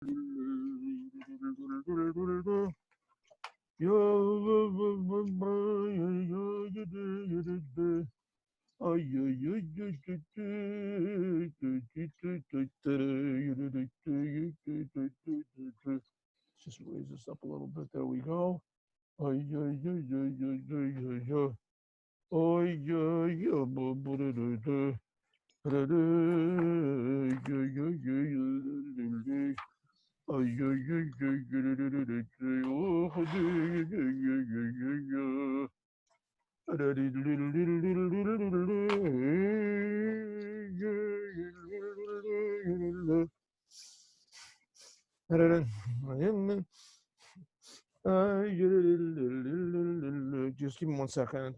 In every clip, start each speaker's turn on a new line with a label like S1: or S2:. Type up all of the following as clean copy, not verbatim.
S1: Just raise this up a little bit. There we go. Just give me 1 second.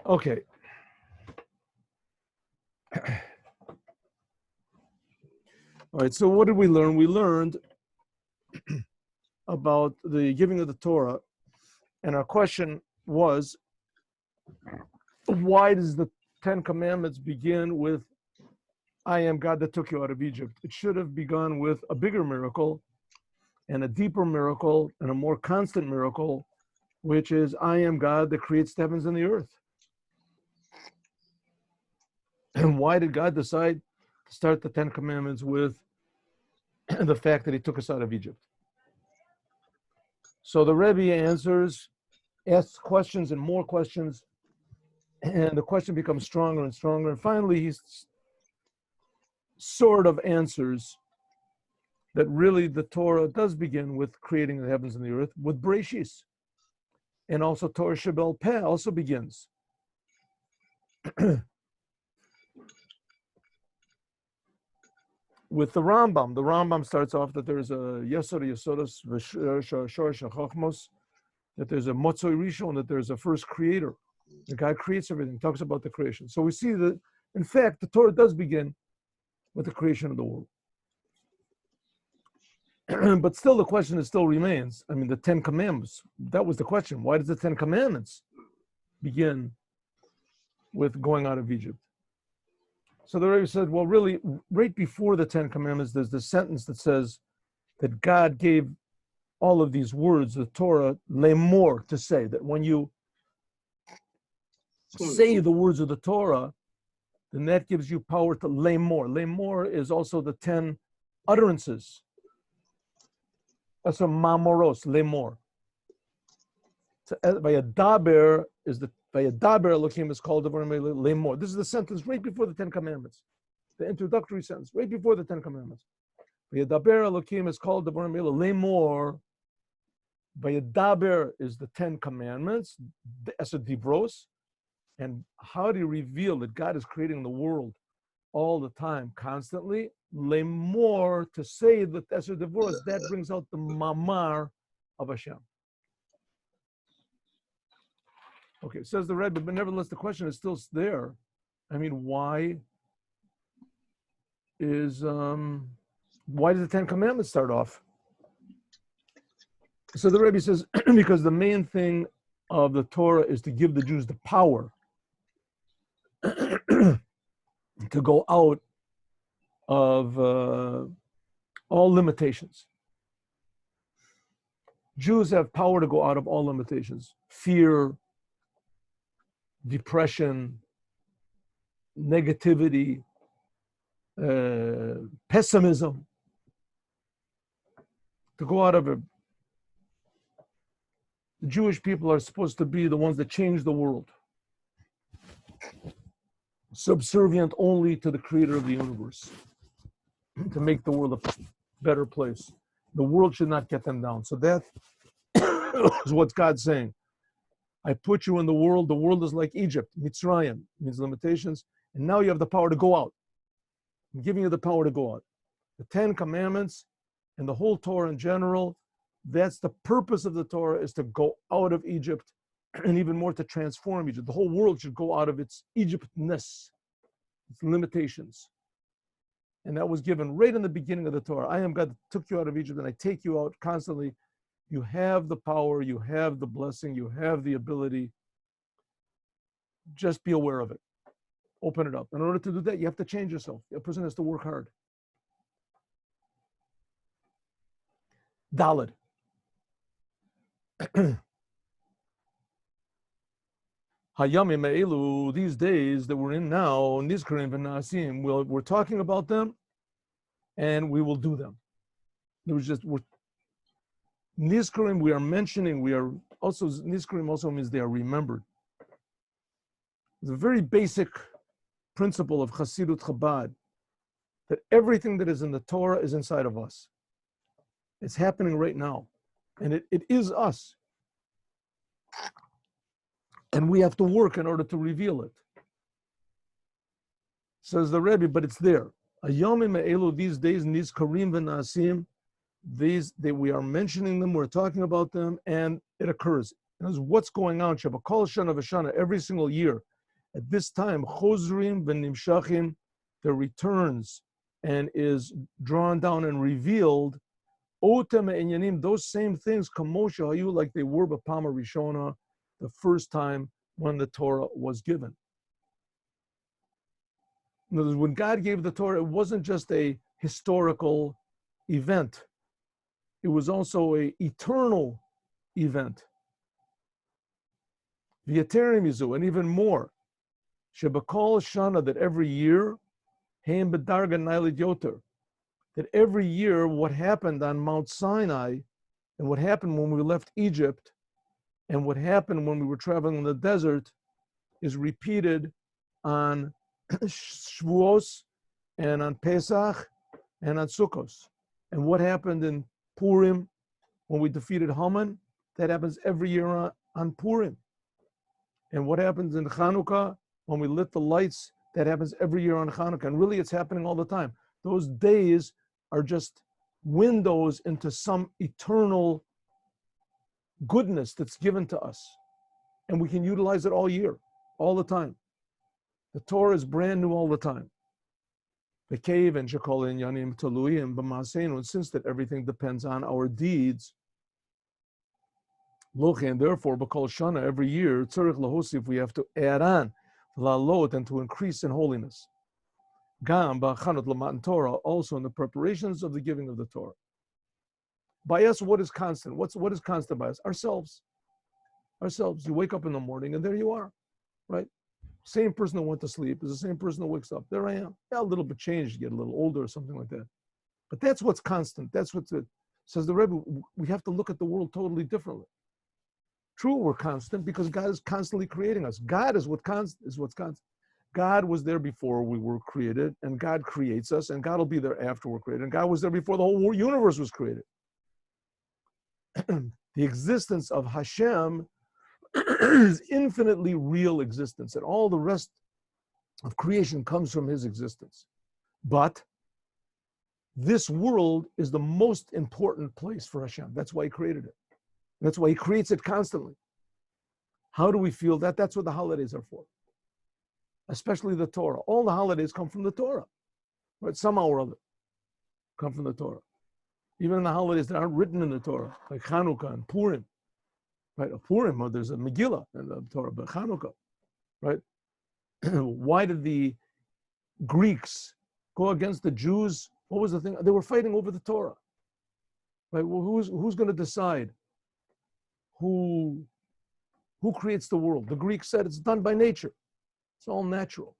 S1: Okay. All right, so what did we learn? We learned about the giving of the Torah, and our question was, why does the Ten Commandments begin with, I am God that took you out of Egypt? It should have begun with a bigger miracle and a deeper miracle and a more constant miracle, which is, I am God that creates the heavens and the earth. And why did God decide to start the Ten Commandments with the fact that he took us out of Egypt? So the Rebbe asks questions and more questions, and the question becomes stronger and stronger. And finally, he sort of answers that really the Torah does begin with creating the heavens and the earth, with Bereshis. And also Torah Shebel Peh also begins. With the Rambam. The Rambam starts off that there's a Yesod Yesodos Shorish Chachmos, that there's a Motzoi Rishon, that there's a first creator. The God creates everything, talks about the creation. So we see that, in fact, the Torah does begin with the creation of the world. But still, the question still remains. I mean, the Ten Commandments, that was the question. Why does the Ten Commandments begin with going out of Egypt? So the Rebbe said, well, really, right before the Ten Commandments, there's this sentence that says that God gave all of these words, the Torah, lemor, to say, that when you say the words of the Torah, then that gives you power to lemor. Lemor is also the 10 utterances. That's a mamoros, lemor. Vayadaber is the Vayadaber Elohim is called lemor. This is the sentence right before the Ten Commandments, the introductory sentence right before the Ten Commandments. Vayadaber Elohim is called lemor. Vayadaber is the 10 Commandments, the Esed Divros, and how do you reveal that God is creating the world all the time, constantly? Lemor, to say that Esed Divros, that brings out the mamar of Hashem. Okay, says the Rebbe, but nevertheless, the question is still there. I mean, why does the Ten Commandments start off? So the Rebbe says, because the main thing of the Torah is to give the Jews the power to go out of all limitations. Jews have power to go out of all limitations. Fear, depression, negativity, pessimism, to go out of it. The Jewish people are supposed to be the ones that change the world, subservient only to the creator of the universe, to make the world a better place. The world should not get them down. So that is what God's saying. I put you in the world. The world is like Egypt. Mitzrayim means limitations. And now you have the power to go out. I'm giving you the power to go out. The 10 Commandments and the whole Torah in general, that's the purpose of the Torah, is to go out of Egypt, and even more to transform Egypt. The whole world should go out of its Egyptness, its limitations. And that was given right in the beginning of the Torah. I am God that took you out of Egypt, and I take you out constantly. You have the power, you have the blessing, you have the ability. Just be aware of it. Open it up. In order to do that, you have to change yourself. A person has to work hard. Daled. Hayamim Elu, these days that we're in now, Nizkarim v'Naasim, we're talking about them, and we will do them. There was just Nizkarim. We are mentioning. We are also Nizkarim also means they are remembered. It's a very basic principle of Chassidut Chabad that everything that is in the Torah is inside of us. It's happening right now, and it is us. And we have to work in order to reveal it. Says the Rebbe, but it's there. Ayomim Elu, these days, Nizkarim v'Naasim, we are mentioning them, we're talking about them, and it occurs. And what's going on? Shabakol Shana v'Shana, every single year. At this time, Chozrim v'Nimshachim, there returns and is drawn down and revealed. Otem Enyanim, those same things, Kamosha Hayu, like they were B'Pama Rishona, the first time when the Torah was given. In other words, when God gave the Torah, it wasn't just a historical event. It was also an eternal event. V'yaterim yizu, and even more. Shebakol Shana, that every year, Heim B'darga Nailid Yoter, that every year what happened on Mount Sinai and what happened when we left Egypt and what happened when we were traveling in the desert is repeated on Shavuos and on Pesach and on Sukkos. And what happened in Purim when we defeated Haman, that happens every year on Purim. And what happens in Chanukah when we lit the lights, that happens every year on Chanukah. And really it's happening all the time. Those days are just windows into some eternal goodness that's given to us. And we can utilize it all year, all the time. The Torah is brand new all the time. The cave and Shekol and Yanim Taluyim B'Maseinu, and since that everything depends on our deeds, Lochi, and therefore B'Kol Shana, every year, Tzarich Lahosif, we have to add on, Lalot, and to increase in holiness. Gam B'Chanot L'Matan Torah, also in the preparations of the giving of the Torah. By us, what is constant? What is constant by us? Ourselves. Ourselves. You wake up in the morning and there you are, right? Same person that went to sleep is the same person that wakes up. There I am. Yeah, a little bit changed, you get a little older or something like that. But that's what's constant. That's what's it. Says the Rebbe, we have to look at the world totally differently. True, we're constant because God is constantly creating us. God is what's constant. God was there before we were created, and God creates us, and God will be there after we're created. And God was there before the whole universe was created. The existence of Hashem is infinitely real existence, and all the rest of creation comes from his existence. But this world is the most important place for Hashem. That's why he created it. That's why he creates it constantly. How do we feel that? That's what the holidays are for. Especially the Torah. All the holidays come from the Torah. Right? Somehow or other come from the Torah. Even in the holidays that aren't written in the Torah, like Chanukah and Purim. Right? A Purim, there's a Megillah in the Torah, but Chanukah. Right? Why did the Greeks go against the Jews? What was the thing? They were fighting over the Torah. Right? Well, who's going to decide who creates the world? The Greeks said it's done by nature. It's all natural.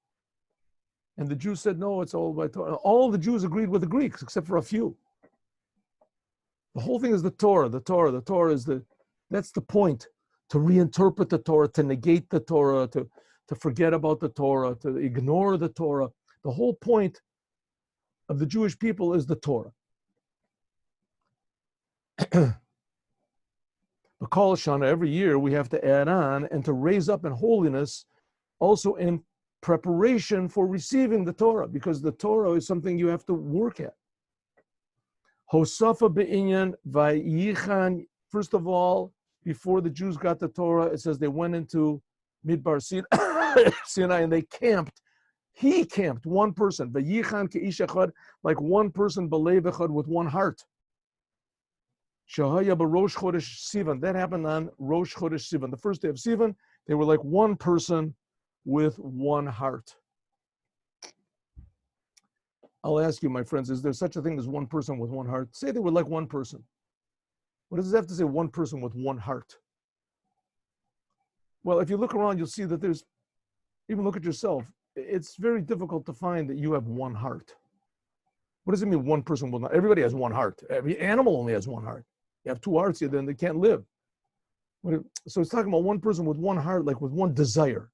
S1: And the Jews said, no, it's all by Torah. All the Jews agreed with the Greeks, except for a few. The whole thing is the Torah. The Torah is that's the point. To reinterpret the Torah, to negate the Torah, to forget about the Torah, to ignore the Torah. The whole point of the Jewish people is the Torah. B'Kol Shana, every year we have to add on and to raise up in holiness, also in preparation for receiving the Torah, because the Torah is something you have to work at. Hosafa be'inyan vayichan. First of all, before the Jews got the Torah, it says they went into Midbar Sinai and they camped He camped, one person. V'yichan ke'ish echad, like one person, b'lev echad, with one heart. Shahaya b'rosh chodesh Sivan. That happened on Rosh Chodesh Sivan. The first day of Sivan, they were like one person with one heart. I'll ask you, my friends, is there such a thing as one person with one heart? Say they were like one person. What does it have to say, one person with one heart? Well, if you look around, you'll see that there's, even look at yourself, it's very difficult to find that you have one heart. What does it mean, one person with one heart? Everybody has one heart. Every animal only has one heart. You have two hearts, then they can't live. So it's talking about one person with one heart, like with one desire.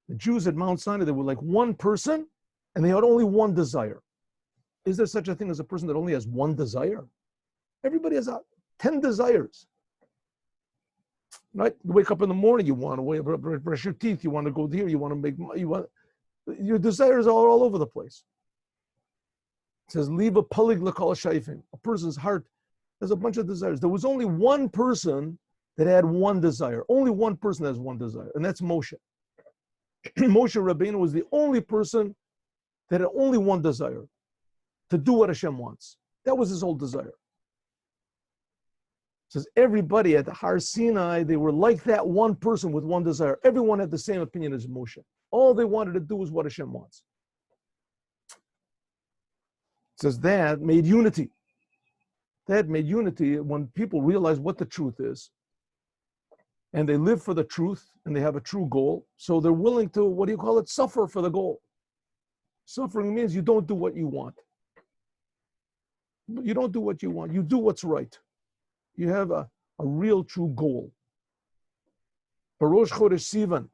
S1: The Jews at Mount Sinai, they were like one person, and they had only one desire. Is there such a thing as a person that only has one desire? Everybody has 10 desires. Right? You wake up in the morning, you want to brush your teeth, you want to go here, you want to make, your desires are all over the place. It says, leave a palig l'kol shaifim. A person's heart, there's a bunch of desires. There was only one person that had one desire. Only one person has one desire, and that's Moshe. Moshe Rabbeinu was the only person that had only one desire, to do what Hashem wants. That was his whole desire. It says everybody at the Har Sinai, they were like that one person with one desire. Everyone had the same opinion as Moshe. All they wanted to do was what Hashem wants. It says that made unity. That made unity when people realize what the truth is, and they live for the truth, and they have a true goal. So they're willing to, suffer for the goal. Suffering means you don't do what you want. You don't do what you want. You do what's right. You have a real true goal. Barosh Chodesh Sivan.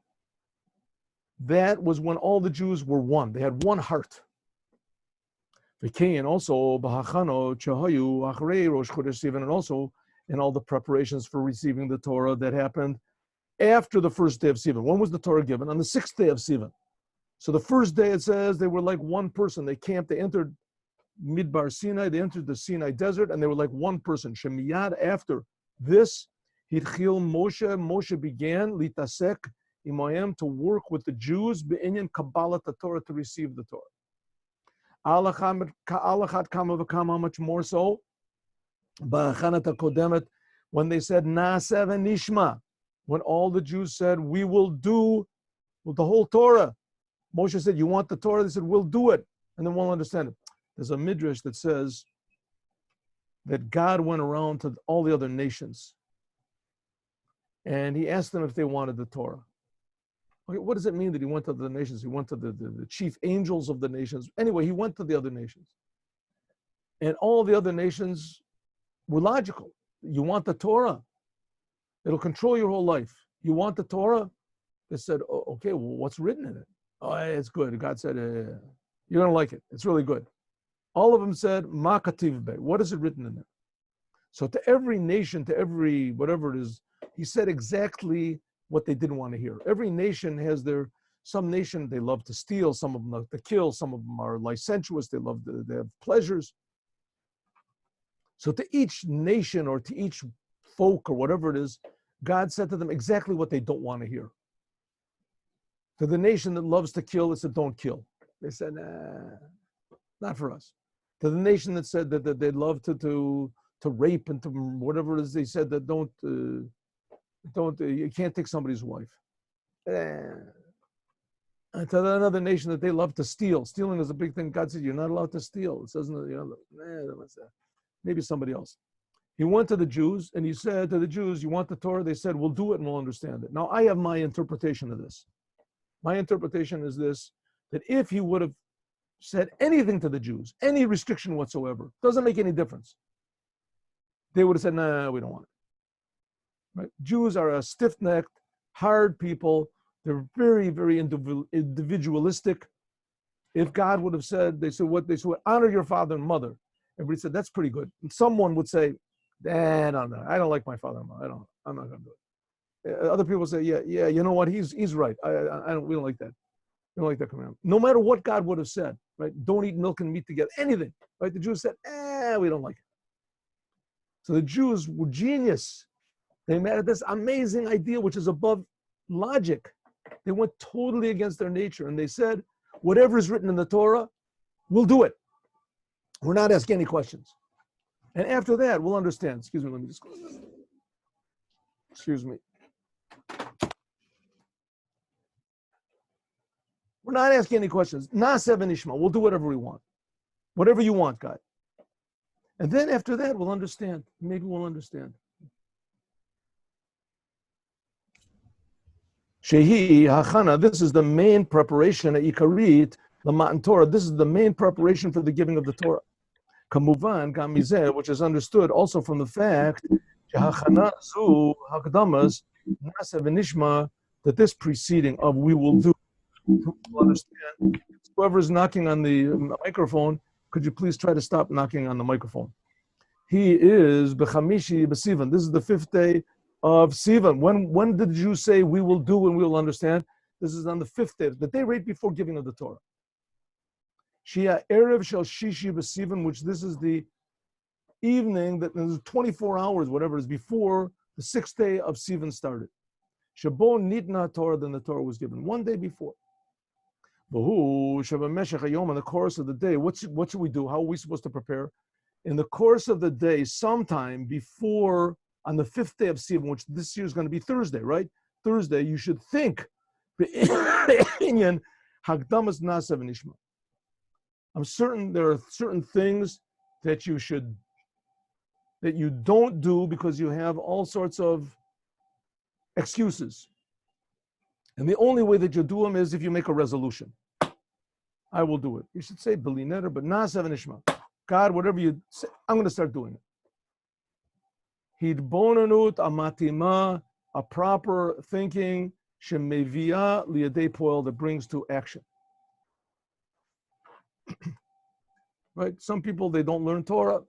S1: That was when all the Jews were one. They had one heart. And also Bahachano Chahayu Achrei Rosh Chodesh Sivan, and also in all the preparations for receiving the Torah that happened after the first day of Sivan. When was the Torah given? On the 6th day of Sivan. So the first day, it says, they were like one person. They camped, they entered Midbar Sinai, they entered the Sinai desert, and they were like one person. Shemiyad, after this, Hitchil Moshe began, litasek imayim, to work with the Jews, be'inyan Kabbalah Torah, to receive the Torah. Alachat kama v'kama, much more so, ba'achanat hakodemet, when they said, Na'aseh v'nishma, when all the Jews said, we will do the whole Torah. Moshe said, you want the Torah? They said, we'll do it, and then we'll understand it. There's a midrash that says that God went around to all the other nations, and he asked them if they wanted the Torah. Okay, what does it mean that he went to the nations? He went to the chief angels of the nations. Anyway, he went to the other nations. And all the other nations were logical. You want the Torah? It'll control your whole life. You want the Torah? They said, oh, okay, well, what's written in it? Oh, it's good. God said, you're going to like it. It's really good. All of them said, Ma kativ be. What is it written in it? So to every nation, to every whatever it is, he said exactly what they didn't want to hear. Every nation has some nation, they love to steal, some of them love to kill, some of them are licentious, they have pleasures. So to each nation or to each folk or whatever it is, God said to them exactly what they don't want to hear. To the nation that loves to kill, they said, don't kill. They said, nah, not for us. To the nation that said that they love to rape and to whatever it is, they said that you can't take somebody's wife. And to another nation that they love to steal. Stealing is a big thing. God said, you're not allowed to steal. It says, maybe somebody else. He went to the Jews and he said to the Jews, you want the Torah? They said, we'll do it and we'll understand it. Now, I have my interpretation of this. My interpretation is this, that if he would have said anything to the Jews, any restriction whatsoever, doesn't make any difference, they would have said, nah, we don't want it. Right? Jews are a stiff-necked, hard people. They're very, very individualistic. If God would have said, they said, honor your father and mother. Everybody said, that's pretty good. And someone would say, no, I don't like my father and mother. I'm not going to do it. Other people say, yeah, you know what? He's right. We don't like that. We don't like that commandment. No matter what God would have said, right? Don't eat milk and meat together. Anything, right? The Jews said, we don't like it. So the Jews were genius. They made this amazing idea, which is above logic. They went totally against their nature. And they said, Whatever is written in the Torah, we'll do it. We're not asking any questions. And after that, we'll understand. Excuse me, let me just close this. Excuse me. We're not asking any questions. Na'aseh v'nishma. We'll do whatever we want. Whatever you want, God. And then after that, we'll understand. Maybe we'll understand. Shehi hachana. This is the main preparation at Ikarit, the Matan Torah. This is the main preparation for the giving of the Torah. Kamuvan gamizeh, which is understood also from the fact hachana zu hakdamas na'aseh v'nishma, that this preceding of we will do. To understand. Whoever is knocking on the microphone, could you please try to stop knocking on the microphone? He is b'chamishi b'sivan. This is the 5th day of Sivan. When did you say we will do and we will understand? This is on the 5th day, the day right before giving of the Torah. Shia erev shel shishi b'sivan, which this is the evening that there's 24 hours, whatever it is, before the 6th day of Sivan started. Shabo nitna Torah, then the Torah was given. One day before. In the course of the day, what should we do? How are we supposed to prepare? In the course of the day, sometime before, on the 5th day of Sivan, which this year is going to be Thursday, right? Thursday, you should think. I'm certain there are certain things that you don't do because you have all sorts of excuses. And the only way that you do them is if you make a resolution. I will do it. You should say Belineder, but Na'aseh v'nishma. God, whatever you say, I'm going to start doing it. Hidbonanut amatima, a proper thinking, shemevia liyadei poel, that brings to action. Right? Some people, they don't learn Torah.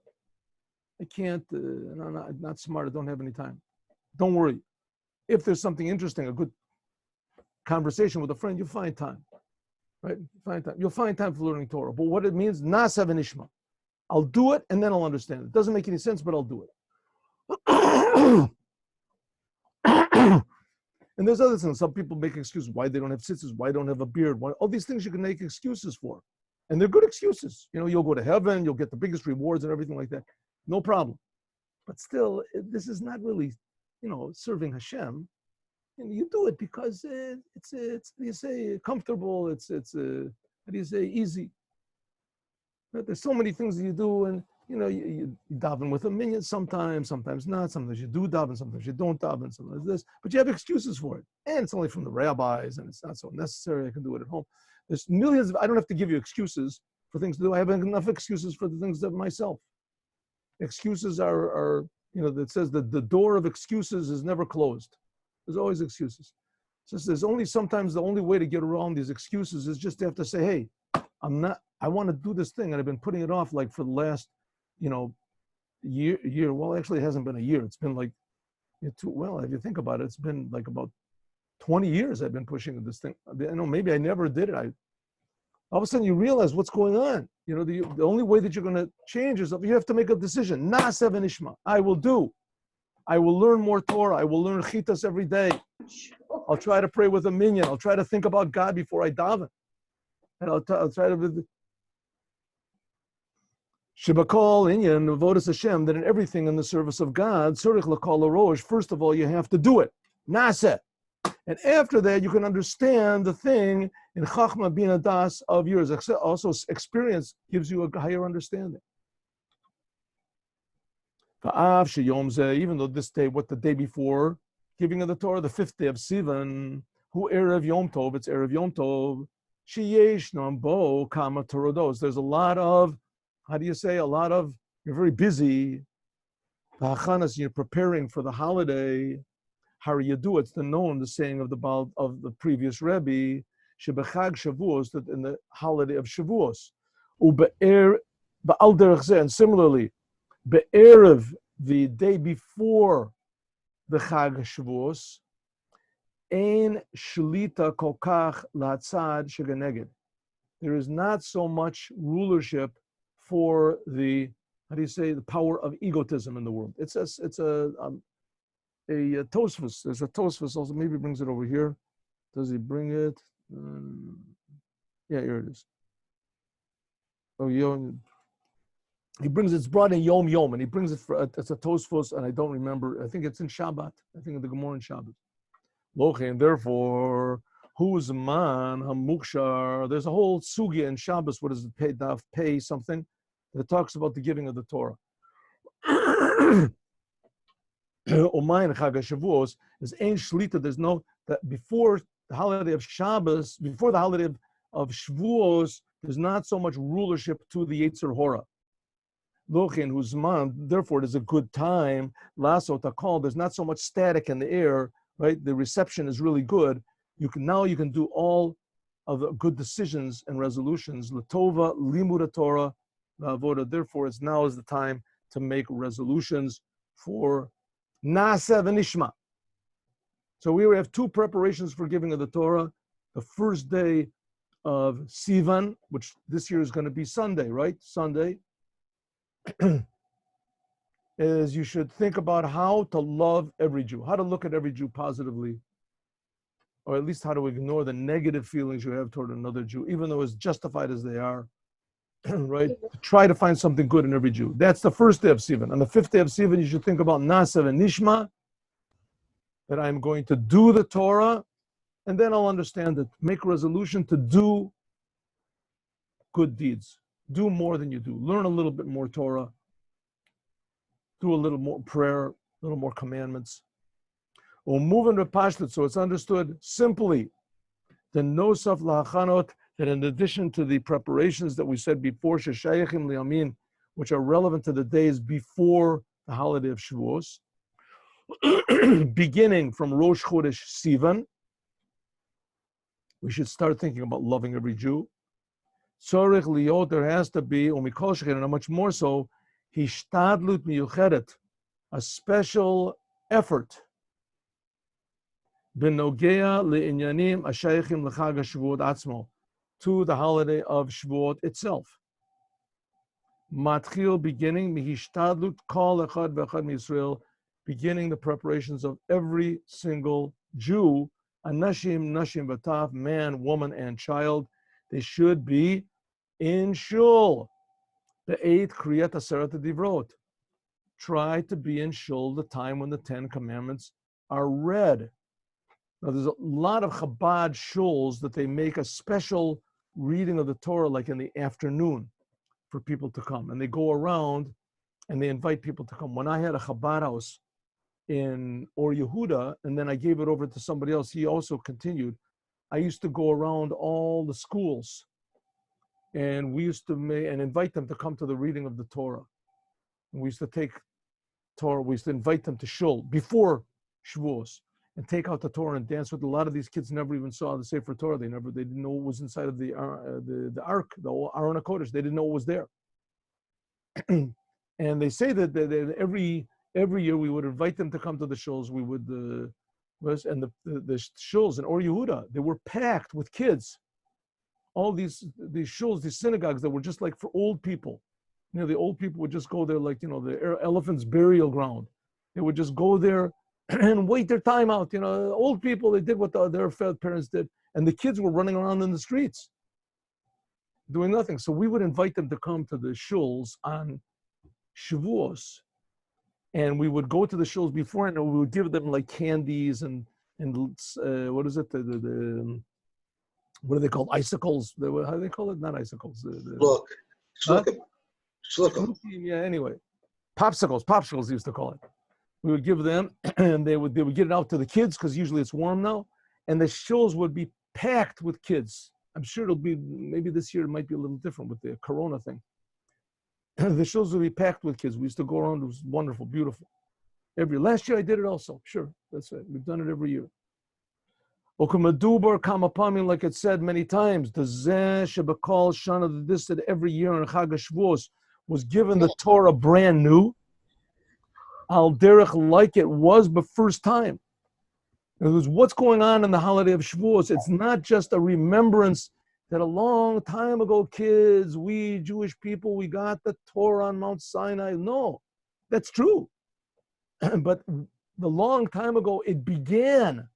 S1: They can't, not smart, I don't have any time. Don't worry. If there's something interesting, a good conversation with a friend, you find time, right? You'll find time for learning Torah. But what it means, Na'aseh v'nishma. I'll do it and then I'll understand it. Doesn't make any sense, but I'll do it. And there's other things. Some people make excuses why they don't have tzitzis, why they don't have a beard. Why, all these things you can make excuses for, and they're good excuses. You know, you'll go to heaven, you'll get the biggest rewards and everything like that. No problem. But still, this is not really, serving Hashem. And you do it because it's you say comfortable. It's easy. But there's so many things that you do, and you daven with a minyan sometimes not. Sometimes you do daven, sometimes you don't daven, sometimes this. But you have excuses for it, and it's only from the rabbis, and it's not so necessary. I can do it at home. There's millions I don't have to give you excuses for things to do. I have enough excuses for the things of myself. Excuses are that says that the door of excuses is never closed. There's always excuses. It's just there's only sometimes the only way to get around these excuses is just to have to say, hey, I want to do this thing, and I've been putting it off like for the last, year. Well, actually, it hasn't been a year. It's been like, if you think about it, it's been like about 20 years I've been pushing this thing. Maybe I never did it. All of a sudden you realize what's going on. The only way that you're going to change is you have to make a decision. Na'aseh v'nishma. I will do. I will learn more Torah. I will learn chitas every day. I'll try to pray with a minyan. I'll try to think about God before I daven. And I'll try to... Shebakol inyan avodas Hashem, that in everything in the service of God, tzorich lakol harosh, first of all, you have to do it. Na'aseh. And after that, you can understand the thing in chachma bina das of yours. Also, experience gives you a higher understanding. Even though this day, the day before giving of the Torah, the 5th day of Sivan, hu erev Yom Tov, it's erev Yom Tov, sheyesh nambo kama torodos. There's a lot of, you're very busy. You're preparing for the holiday. How you do it's the saying of the previous Rebbe, shebechag Shavuos, that in the holiday of Shavuos, and similarly, be'erev, the day before the Chag Shavuos, ein shlita kolkach latzad sheganeged. There is not so much rulership for the power of egotism in the world. It's a Tosfos. There's a Tosfos also. Maybe he brings it over here. Does he bring it? Yeah, here it is. Oh, Yom. He brings it's brought in Yom Yom, and he brings it for it's a Tosfos, and I don't remember. I think it's in Shabbat. I think in the Gemara in Shabbat. Loche, and therefore, who's man hamukshar? There's a whole sugya in Shabbos. What is it? Pay something that talks about the giving of the Torah. Omayin Chag HaShavuos is ein shlita. There's no that before the holiday of Shabbos, before the holiday of Shavuos, there's not so much rulership to the Yetzer Hora. Lochin Huzman, therefore, it is a good time. Lasso Takal, there's not so much static in the air, right? The reception is really good. You can do all of the good decisions and resolutions. Latova, Limud Torah, Avoda. Therefore, now is the time to make resolutions for Nasa V'Nishma. So we have two preparations for giving of the Torah. The first day of Sivan, which this year is going to be Sunday, right? Sunday. Is you should think about how to love every Jew, how to look at every Jew positively, or at least how to ignore the negative feelings you have toward another Jew, even though as justified as they are, right? Try to find something good in every Jew. That's the first day of Sivan. On the fifth day of Sivan, you should think about Nasav and Nishma, that I'm going to do the Torah, and then I'll understand it. Make a resolution to do good deeds. Do more than you do. Learn a little bit more Torah. Do a little more prayer, a little more commandments. Or move into Pashlut, so it's understood simply. The nosaf lahachanot, that in addition to the preparations that we said before, sheshayachim liyamin, which are relevant to the days before the holiday of Shavuos, beginning from Rosh Chodesh Sivan, we should start thinking about loving every Jew. Tzorich liot, there has to be, umikol shechin, and much more so, hishtadlut miyuchedet, a special effort, benogea leinyanim ashaychim lechag HaShavuot atzmo, to the holiday of Shavuot itself. Matchil, beginning, mihishtadlut kol echad v'echad miYisrael, beginning the preparations of every single Jew, anashim, nashim v'taf, man, woman, and child. They should be in shul. The 8th, Kriyat Aseret Divrot. Try to be in shul the time when the 10 Commandments are read. Now, there's a lot of Chabad shuls that they make a special reading of the Torah, like in the afternoon, for people to come. And they go around and they invite people to come. When I had a Chabad house in Or Yehuda, and then I gave it over to somebody else, he also continued. I used to go around all the schools, and we used to invite them to come to the reading of the Torah. And we used to take Torah, we used to invite them to shul before Shavuos and take out the Torah and dance with. A lot of these kids never even saw the Sefer Torah. They didn't know it was inside of the Ark, the Aron HaKodesh. They didn't know it was there. And they say that every year we would invite them to come to the shuls. We would. And the shuls in Or Yehuda, they were packed with kids. All these shuls, these synagogues that were just like for old people. You know, the old people would just go there like, the elephant's burial ground. They would just go there and wait their time out. Old people, they did what their parents did. And the kids were running around in the streets doing nothing. So we would invite them to come to the shuls on Shavuos. And we would go to the shuls before, and we would give them like candies and what is it? What are they called? Icicles? How do they call it? Not icicles. Shlukim. Yeah. Anyway, popsicles used to call it. We would give them, and they would get it out to the kids because usually it's warm now, and the shuls would be packed with kids. I'm sure it'll be, maybe this year it might be a little different with the Corona thing. The shuls would be packed with kids. We used to go around. It was wonderful, beautiful. Last year I did it also. Sure, that's it. We've done it every year. Okumadubar kamapamim, like it said many times, the zeh shebakal shana, this that every year on Chag HaShavuos was given the Torah brand new. Al derech, like it was the first time. In other words, what's going on in the holiday of Shavuos? It's not just a remembrance that a long time ago, kids, we Jewish people, we got the Torah on Mount Sinai. No, that's true. But the long time ago, it began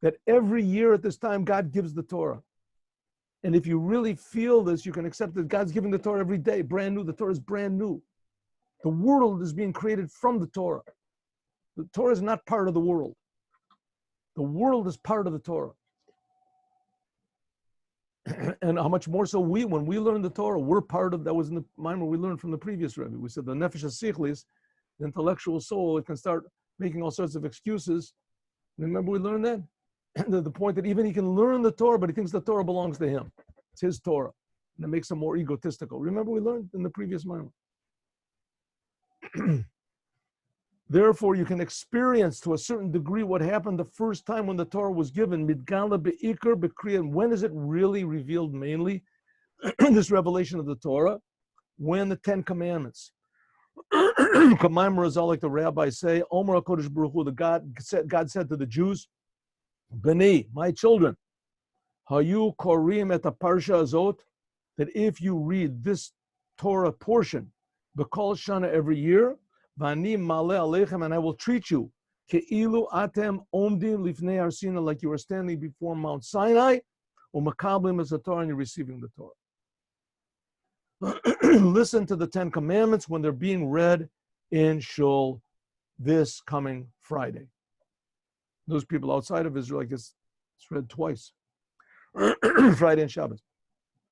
S1: that every year at this time, God gives the Torah. And if you really feel this, you can accept that God's giving the Torah every day, brand new. The Torah is brand new. The world is being created from the Torah. The Torah is not part of the world. The world is part of the Torah. And how much more so when we learn the Torah, we're part of, that was in the Maimon we learned from the previous Rebbe. We said the nefesh hasichlis, the intellectual soul, it can start making all sorts of excuses. Remember we learned that? The point that even he can learn the Torah, but he thinks the Torah belongs to him. It's his Torah. And it makes him more egotistical. Remember we learned in the previous Maimon. Therefore, you can experience to a certain degree what happened the first time when the Torah was given. Midgala be'ikr be'kriya. When is it really revealed mainly? This revelation of the Torah, when the 10 Commandments. Kamaim Razal, like the rabbis say, Omer HaKodesh Baruch Hu, God said to the Jews, B'nai, my children, Hayu korim et parsha azot, that if you read this Torah portion, B'kol Shana every year, Vani Maleh Aleichem, and I will treat you Ke'ilu Atem Omdim Lifnei Har Sinai, like you are standing before Mount Sinai, Umakablim as the Torah, and you're receiving the Torah. Listen to the 10 Commandments when they're being read in Shul this coming Friday. Those people outside of Israel, I guess it's read twice, Friday and Shabbos.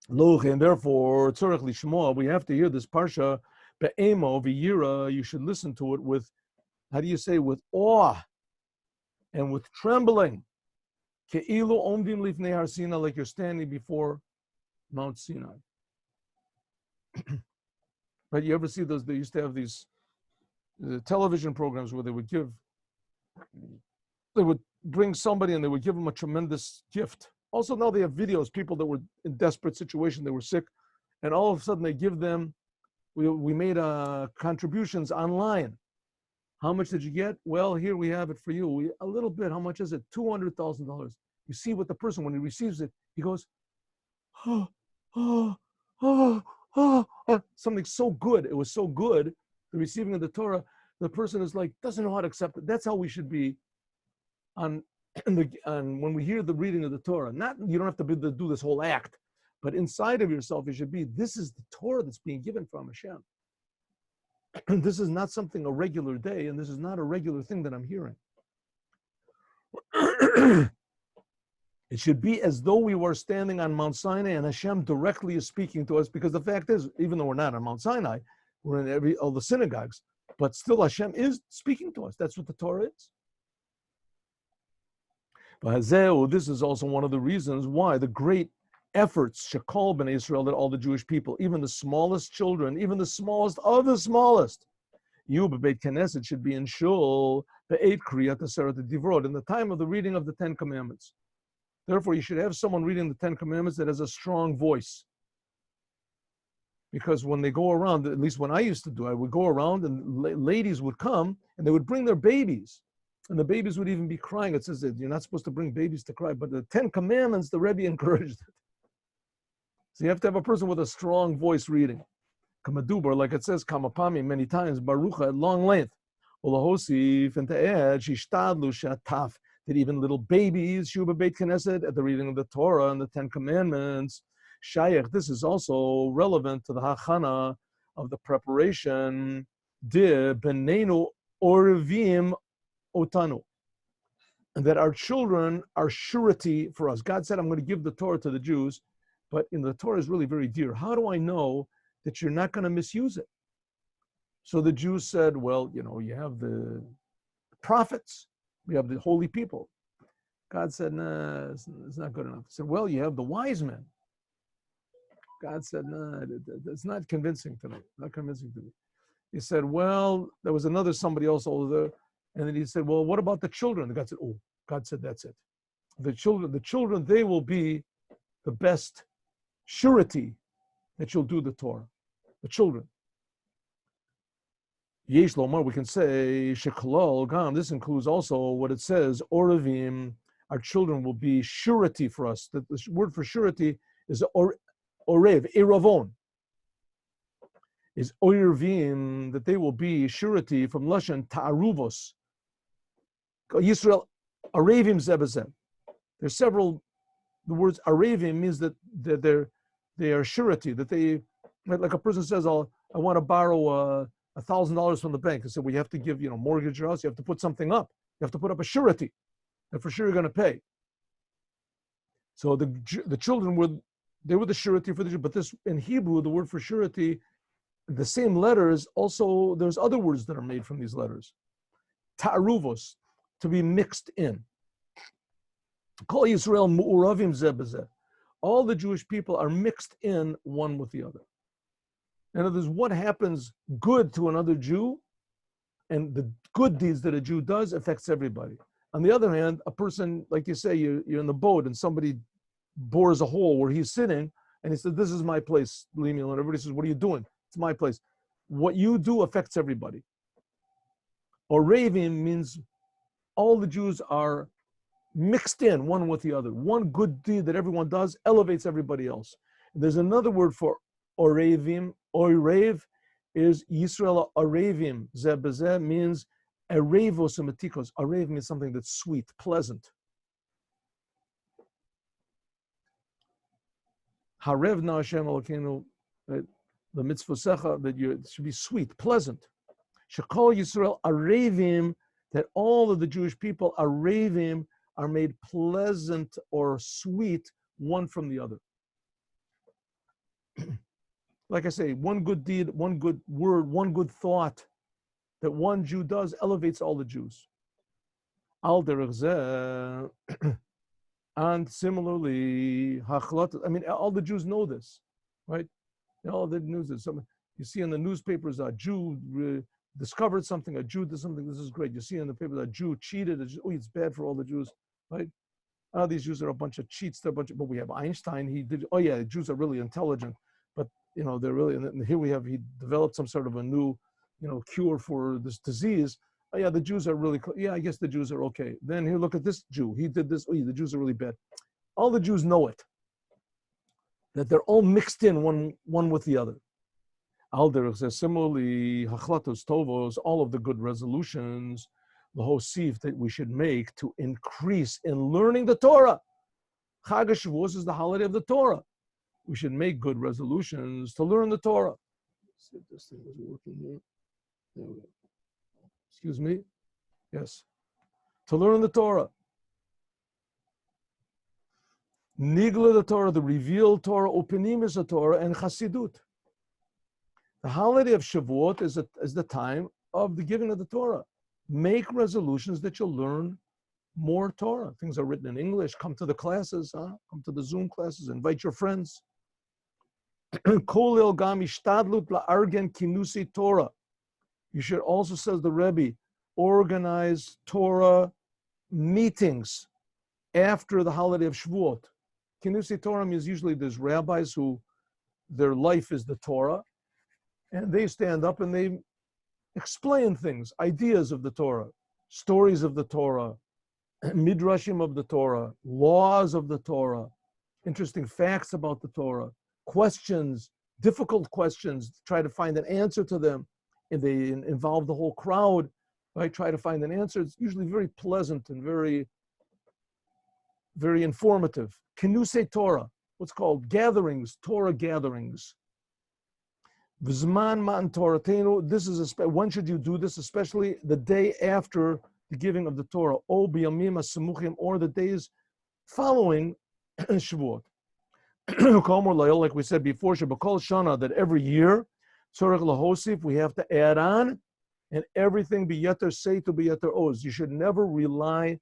S1: And therefore, Tzorech Lishmoa, we have to hear this parsha. Be'emo v'yira, you should listen to it with, how do you say, with awe and with trembling. Ke'ilu omdim lifnei har Sinai, like you're standing before Mount Sinai. Right? You ever see those? They used to have these television programs where they would bring somebody and they would give them a tremendous gift. Also, now they have videos, people that were in desperate situation, they were sick, and all of a sudden they give them. We made contributions online. How much did you get? Well, here we have it for you. A little bit. How much is it? $200,000. You see what the person, when he receives it, he goes, oh, oh, oh, oh, oh. Something so good. It was so good, the receiving of the Torah, the person is like, doesn't know how to accept it. That's how we should be on when we hear the reading of the Torah. Not, you don't have to do this whole act. But inside of yourself, it should be, this is the Torah that's being given from Hashem. This is not something a regular day, and this is not a regular thing that I'm hearing. It should be as though we were standing on Mount Sinai and Hashem directly is speaking to us, because the fact is, even though we're not on Mount Sinai, we're in all the synagogues, but still Hashem is speaking to us. That's what the Torah is. But this is also one of the reasons why the great efforts, Shekol B'nai Israel, that all the Jewish people, even the smallest children, even the smallest of the smallest, you, B'Beit Knesset, should be in Shul, B'Eit Kriyat Aseret Divrot, in the time of the reading of the 10 Commandments. Therefore, you should have someone reading the 10 Commandments that has a strong voice. Because when they go around, at least when I used to do, I would go around and ladies would come and they would bring their babies. And the babies would even be crying. It says that you're not supposed to bring babies to cry, but the 10 Commandments, the Rebbe encouraged it. So you have to have a person with a strong voice reading. Kamadubar, like it says, Kamapami many times, Barucha at long length. Olahosif, and to add, Shishtadlu Shataf, that even little babies, Shuba Beit Knesset, at the reading of the Torah and the 10 Commandments, Shayach, this is also relevant to the Hachana of the preparation, De Benenu Orvim Otanu. And that our children are surety for us. God said, I'm going to give the Torah to the Jews, but in the Torah is really very dear. How do I know that you're not going to misuse it? So the Jews said, well, you have the prophets, we have the holy people. God said, nah, it's not good enough. He said, well, you have the wise men. God said, nah, it's not convincing to me, not convincing to me. He said, well, there was somebody else over there. And then he said, well, what about the children? God said, oh, God said, that's it. The children, they will be the best surety that you'll do the Torah. The children. Yesh Lomar, we can say, Sheklal Gam, this includes also what it says, Orevim, our children will be surety for us. The word for surety is Orev, Eravon. Is Orevim, that they will be surety from Lashon Ta'aruvos. Yisrael, Arevim Zebazem. There's several The words arevim means that they are surety, that they, like a person says, I want to borrow $1,000 from the bank. And so we have to give, mortgage your house. You have to put something up. You have to put up a surety that for sure you're going to pay. So the children were the surety for the Jew. But this, in Hebrew, the word for surety, the same letters, also there's other words that are made from these letters. Ta'aruvos, to be mixed in. Kol Yisrael mu'uravim zeh b'zeh. All the Jewish people are mixed in one with the other. In other words, what happens good to another Jew and the good deeds that a Jew does affects everybody. On the other hand, a person, like you say, you're in the boat and somebody bores a hole where he's sitting and he says, this is my place, leave me alone. Everybody says, what are you doing? It's my place. What you do affects everybody. Or raving means all the Jews are mixed in one with the other. One good deed that everyone does elevates everybody else. There's another word for orevim. Orev is Yisrael orevim. Zeh b'zeh means erevos and metikos. Orev means something that's sweet, pleasant. Harev na Hashem Elokeinu, the mitzvah secha, that it should be sweet, pleasant. Shekol Yisrael arevim, that all of the Jewish people arevim are made pleasant or sweet one from the other. Like I say, one good deed, one good word, one good thought that one Jew does elevates all the Jews. Al derech zeh, and similarly, all the Jews know this, right? All the news is something you see in the newspapers. A Jew discovered something. A Jew did something. This is great. You see in the papers a Jew cheated. It's bad for all the Jews, right? These Jews are a bunch of cheats. They're a bunch of, but we have Einstein. He did. Oh yeah, Jews are really intelligent, but they're really. And here he developed some sort of a new, cure for this disease. Oh yeah, the Jews are really. Yeah, I guess the Jews are okay. Then here, look at this Jew. He did this. Oh yeah, the Jews are really bad. All the Jews know it. That they're all mixed in one with the other. Alder says similarly, hachlatos tovos, all of the good resolutions, lahosif, that we should make to increase in learning the Torah. Chag HaShavuos is the holiday of the Torah. We should make good resolutions to learn the Torah. Let's see if this thing is working here. There we go. Excuse me. Yes. To learn the Torah. Nigla the Torah, the revealed Torah, Upinimis the Torah, and Chassidut. The holiday of Shavuot is the time of the giving of the Torah. Make resolutions that you'll learn more Torah. Things are written in English. Come to the classes, come to the Zoom classes, invite your friends. Kolil gam ishtadlut la'argen kinusi Torah. You should also, says the Rebbe, organize Torah meetings after the holiday of Shavuot. Kinusi Torah means usually there's rabbis who their life is the Torah, and they stand up and they explain things, ideas of the Torah, stories of the Torah, midrashim of the Torah, laws of the Torah, interesting facts about the Torah, questions, difficult questions, try to find an answer to them, and they involve the whole crowd, right? Try to find an answer. It's usually very pleasant and very, very informative. Kinusei Torah, what's called gatherings, Torah gatherings. V'zman ma'an Toratenu, this is when should you do this? Especially the day after the giving of the Torah, o b'yamim ha'semuchim, or the days following Shavuot. Like we said before, Shebakol Shana, that every year, Tzorech lahosif, we have to add on, and everything biyeter say to biyeter oz. You should never rely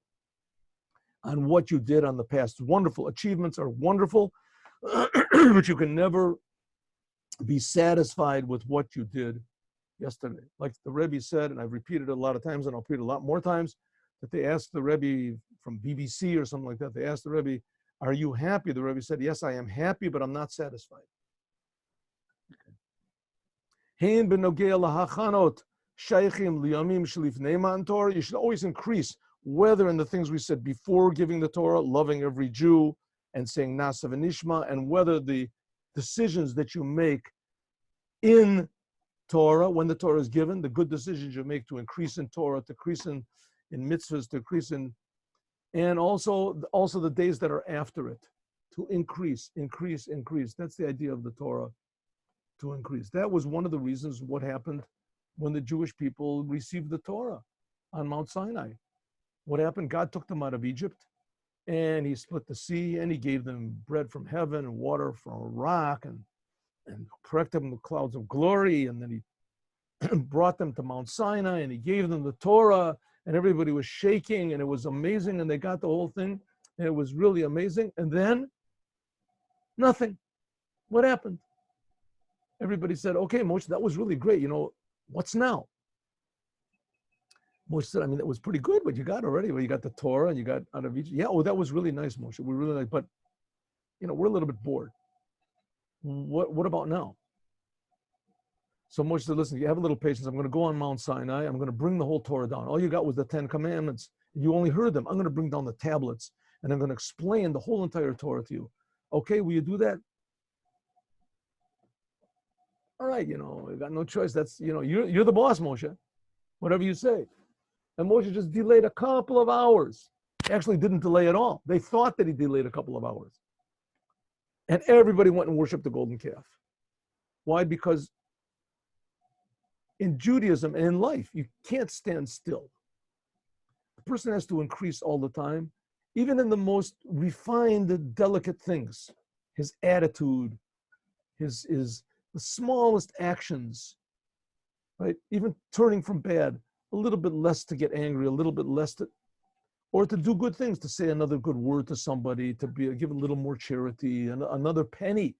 S1: on what you did on the past. Wonderful achievements are wonderful, but you can never be satisfied with what you did yesterday. Like the Rebbe said, and I've repeated it a lot of times, and I'll repeat it a lot more times, that they asked the Rebbe from BBC or something like that, they asked the Rebbe, are you happy? The Rebbe said, yes, I am happy, but I'm not satisfied. You should always increase, whether in the things we said before giving the Torah, loving every Jew, and saying Nasa v'nishma, and whether the decisions that you make in Torah, when the Torah is given, the good decisions you make to increase in Torah, to increase in mitzvahs, to increase in, and also the days that are after it. to increase. That's the idea of the Torah, to increase. That was one of the reasons what happened when the Jewish people received the Torah on Mount Sinai. What happened? God took them out of Egypt, and he split the sea, and he gave them bread from heaven and water from a rock, and corrected them with clouds of glory, and then he brought them to Mount Sinai, and he gave them the Torah, and everybody was shaking, and it was amazing, and they got the whole thing, and it was really amazing. And then nothing. What happened? Everybody said, okay, Moshe, that was really great. What's now? Moshe said, I mean, that was pretty good, what you got already. Well, you got the Torah and you got out of Egypt. Yeah, that was really nice, Moshe. We really like, but, we're a little bit bored. What about now? So Moshe said, listen, you have a little patience. I'm going to go on Mount Sinai. I'm going to bring the whole Torah down. All you got was the 10 commandments. You only heard them. I'm going to bring down the tablets, and I'm going to explain the whole entire Torah to you. Okay, will you do that? All right, you got no choice. That's, you're the boss, Moshe. Whatever you say. And Moshe just delayed a couple of hours. Actually didn't delay at all. They thought that he delayed a couple of hours. And everybody went and worshiped the golden calf. Why? Because in Judaism and in life, you can't stand still. The person has to increase all the time, even in the most refined, delicate things. His attitude, the smallest actions, right? Even turning from bad, a little bit less to get angry, a little bit less or to do good things, to say another good word to somebody, to give a little more charity, another penny,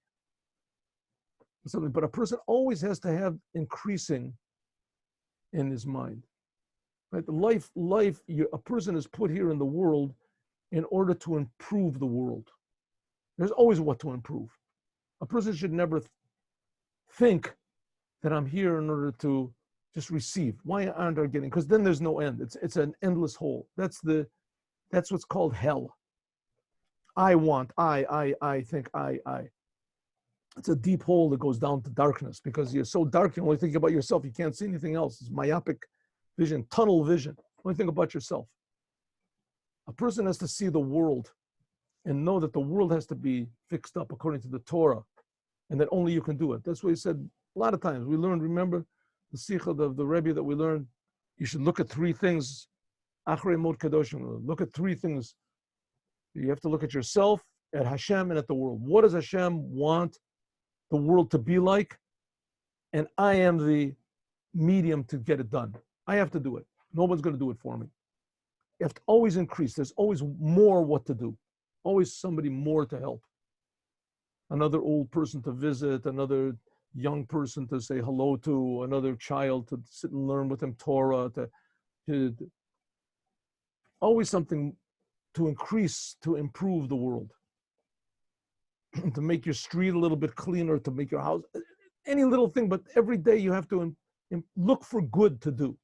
S1: something. But a person always has to have increasing in his mind, right? A person is put here in the world in order to improve the world. There's always what to improve. A person should never think that I'm here in order to just receive. Why aren't I getting? Because then there's no end. It's an endless hole. That's what's called hell. I want, I think, I. It's a deep hole that goes down to darkness, because you're so dark you only think about yourself. You can't see anything else. It's myopic vision, tunnel vision. Only think about yourself. A person has to see the world and know that the world has to be fixed up according to the Torah, and that only you can do it. That's what he said a lot of times. We learned, remember, the Sikha of the Rebbe that we learned, you should look at three things. Achrei Mod Kadoshim. Look at three things. You have to look at yourself, at Hashem, and at the world. What does Hashem want the world to be like? And I am the medium to get it done. I have to do it. No one's going to do it for me. You have to always increase. There's always more what to do. Always somebody more to help. Another old person to visit, another young person to say hello to, another child to sit and learn with him Torah, to always something to increase, to improve the world, to make your street a little bit cleaner, to make your house, any little thing, but every day you have to look for good to do.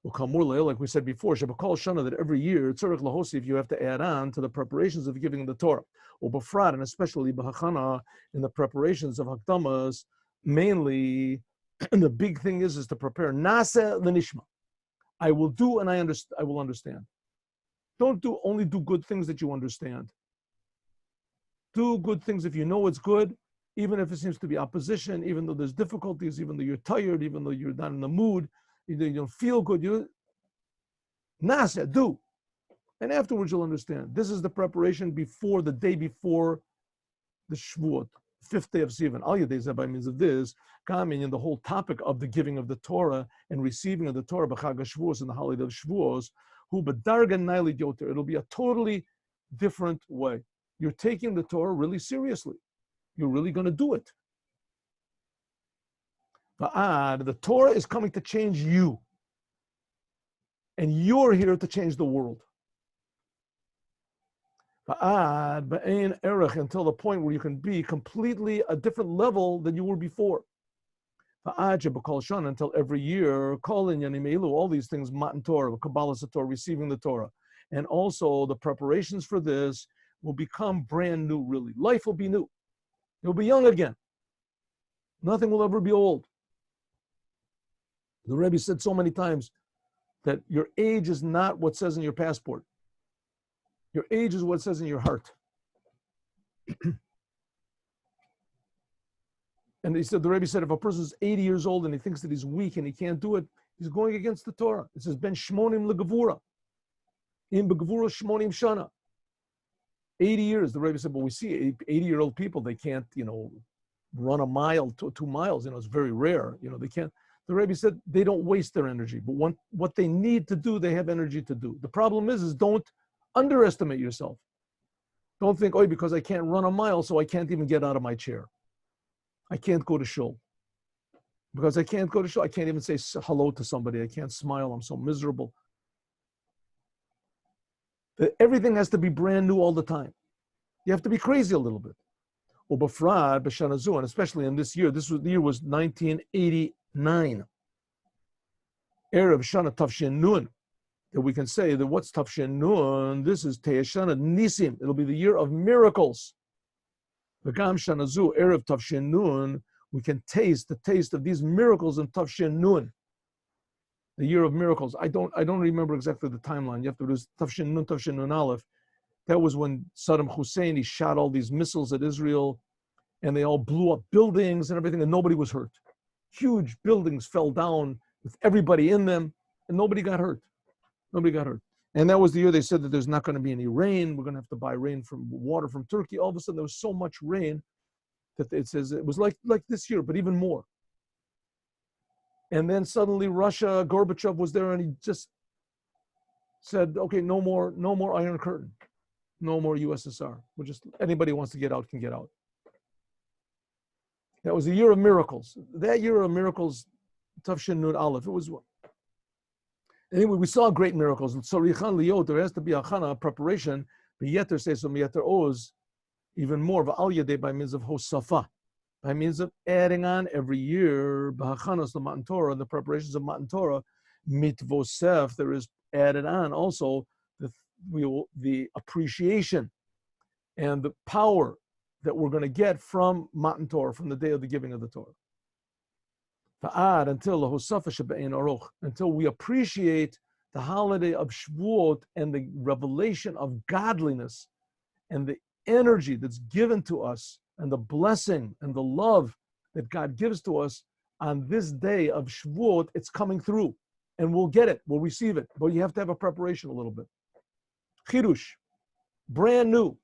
S1: Like we said before, that every year, if you have to add on to the preparations of giving the Torah, and especially in the preparations of Hakdamas, mainly, the big thing is to prepare Nasa l'nishma. I will do and I will understand. Don't only do good things that you understand. Do good things if you know it's good, even if it seems to be opposition, even though there's difficulties, even though you're tired, even though you're not in the mood, you don't feel good. Nasa, do. And afterwards you'll understand. This is the preparation before the day before the Shavuot, 5th day of Sivan. Al Yadei Zeh, means of this, coming in the whole topic of the giving of the Torah and receiving of the Torah, B'Chag HaShavuos, in the holiday of Shavuos, hu b'darga nailid yoter. It'll be a totally different way. You're taking the Torah really seriously. You're really going to do it. The Torah is coming to change you. And you're here to change the world. Until the point where you can be completely a different level than you were before. Until every year, all these things, Matan Torah, Kabbalah Torah, receiving the Torah. And also the preparations for this will become brand new, really. Life will be new. You'll be young again. Nothing will ever be old. The Rebbe said so many times that your age is not what says in your passport. Your age is what says in your heart. And he said, the Rebbe said, if a person is 80 years old and he thinks that he's weak and he can't do it, he's going against the Torah. It says, Ben Shmonim Legavura. In Begavura Shmonim Shana. 80 years. The Rebbe said, but we see 80-year-old people, they can't, run a mile, 2 miles. It's very rare. They can't. The Rebbe said they don't waste their energy, but what they need to do, they have energy to do. The problem is don't underestimate yourself. Don't think, oh, because I can't run a mile, so I can't even get out of my chair. I can't go to shul. Because I can't go to shul, I can't even say hello to somebody. I can't smile. I'm so miserable. Everything has to be brand new all the time. You have to be crazy a little bit. Ubafrad b'shanazu, and especially in this year. The year was 1989. Erev Shana Tavshin Nun. That we can say that what's Tavshin Nun? This is Te'eshana Nisim. It'll be the year of miracles. V'gam Shanazu Erev Tavshin Nun. We can taste the taste of these miracles in Tavshin Nun. The year of miracles. I don't remember exactly the timeline. You have to do Tavshin Nun Aleph. That was when Saddam Hussein, he shot all these missiles at Israel, and they all blew up buildings and everything, and nobody was hurt. Huge buildings fell down with everybody in them, and nobody got hurt. Nobody got hurt. And that was the year they said that there's not going to be any rain. We're going to have to buy water from Turkey. All of a sudden, there was so much rain that it says it was like this year, but even more. And then suddenly Russia, Gorbachev was there, and he just said, okay, no more Iron Curtain. No more USSR. Anybody who wants to get out can get out. That was a year of miracles. That year of miracles, Tavshin Nun Aleph, it was one. Anyway, we saw great miracles. So Richan Liot, there has to be a chana, preparation, but Yeter says so Yeter Oz, even more, V'al Yadeh, by means of Hosafa, by means of adding on every year, B'hachanas, the Matan Torah, the preparations of Matan Torah, Mitvosef, there is added on also the appreciation and the power that we're going to get from Matan Torah, from the day of the giving of the Torah. Until we appreciate the holiday of Shavuot and the revelation of godliness and the energy that's given to us and the blessing and the love that God gives to us on this day of Shavuot, it's coming through. And we'll get it, we'll receive it. But you have to have a preparation a little bit. Chidush, brand new.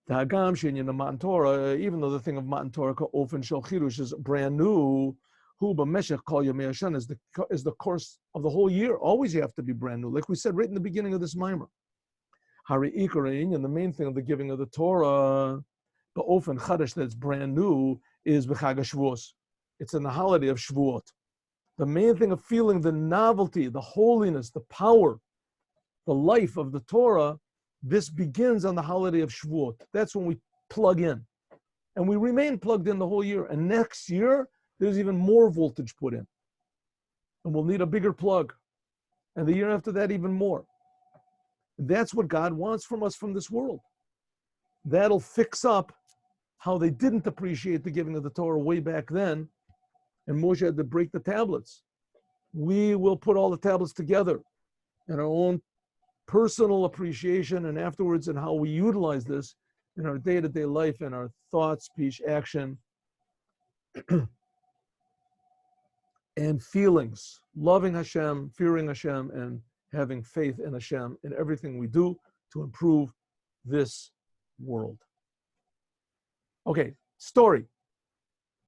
S1: The Hagam Shinyan, the Matan Torah, even though the thing of Matan Torah, Ofen Shel Chidush, is brand new, Hu B'Meshech Kol Yemei Hashan is the course of the whole year. Always you have to be brand new. Like we said right in the beginning of this mimer. Hari Ikarein, and the main thing of the giving of the Torah, the Ofen Chadash that's brand new, is B'Chag HaShavuos. It's in the holiday of Shavuot. The main thing of feeling the novelty, the holiness, the power, the life of the Torah, this begins on the holiday of Shavuot. That's when we plug in. And we remain plugged in the whole year. And next year, there's even more voltage put in. And we'll need a bigger plug. And the year after that, even more. That's what God wants from us from this world. That'll fix up how they didn't appreciate the giving of the Torah way back then. And Moshe had to break the tablets. We will put all the tablets together in our own personal appreciation and afterwards in how we utilize this in our day-to-day life and our thought, speech, action, and feelings. Loving Hashem, fearing Hashem, and having faith in Hashem in everything we do to improve this world. Okay, story.